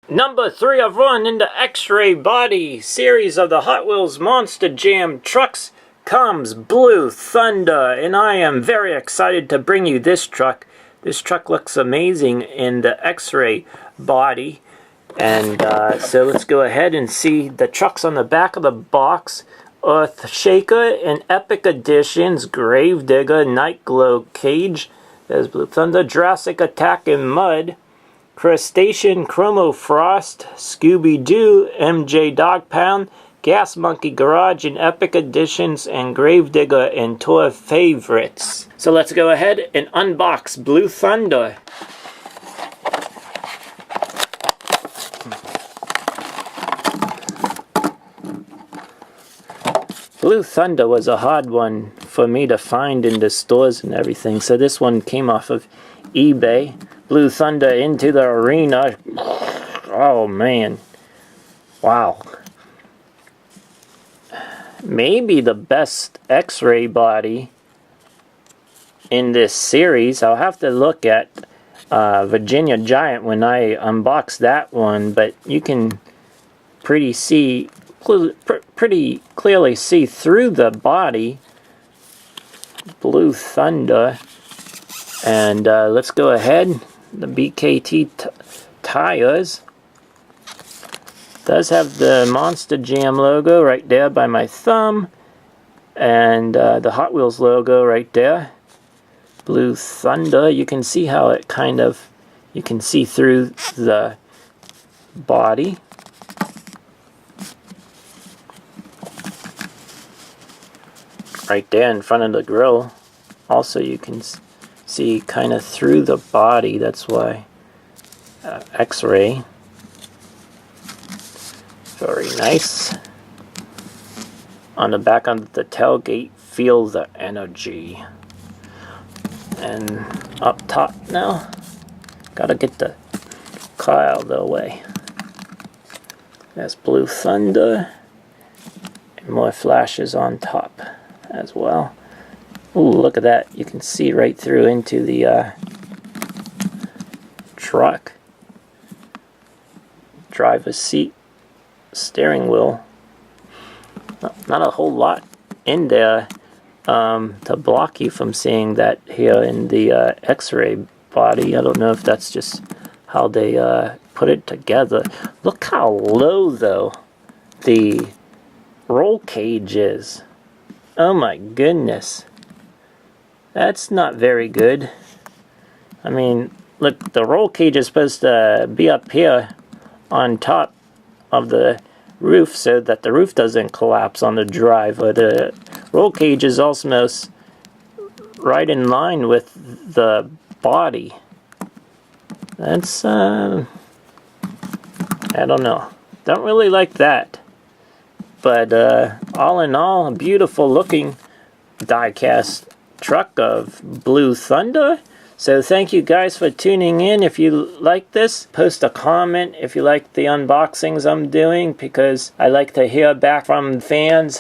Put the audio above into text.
Number 3 of 1 in the X-Ray Body series of the Hot Wheels Monster Jam trucks comes Blue Thunder, and I am very excited to bring you this truck. This truck looks amazing in the X-Ray Body, and so let's go ahead and see the trucks on the back of the box. Earth Shaker and Epic Editions, Gravedigger, Night Glow Cage, there's Blue Thunder, Jurassic Attack in Mud, Crustacean, Chromo Frost, Scooby-Doo, MJ Dog Pound, Gas Monkey Garage in Epic Editions, and Gravedigger and Tour Favorites. So let's go ahead and unbox Blue Thunder. Blue Thunder was a hard one for me to find in the stores and everything, so this one came off of eBay. Blue Thunder into the arena. Oh man. Wow. Maybe the best X-Ray body in this series. I'll have to look at Virginia Giant when I unbox that one, but you can pretty clearly see through the body. Blue Thunder. And let's go ahead. The BKT tires does have the Monster Jam logo right there by my thumb, and the Hot Wheels logo right there. Blue Thunder, you can see how it kind of, you can see through the body. Right there in front of the grill. Also you can see kind of through the body, that's why X-ray. Very nice. On the back of the tailgate, feel the energy. And up top now, gotta get the car out of the way. That's Blue Thunder. And more flashes on top as well. Ooh, look at that. You can see right through into the truck. Driver's seat, steering wheel. Not a whole lot in there to block you from seeing that here in the X-Ray body. I don't know if that's just how they put it together. Look how low, though, the roll cage is. Oh my goodness. That's not very good. I mean, look, the roll cage is supposed to be up here on top of the roof so that the roof doesn't collapse on the drive. But the roll cage is almost right in line with the body. That's, I don't know. Don't really like that. But all in all, a beautiful looking die-cast truck of Blue Thunder. So thank you guys for tuning in. If you like this, post a comment if you like the unboxings I'm doing, because I like to hear back from fans.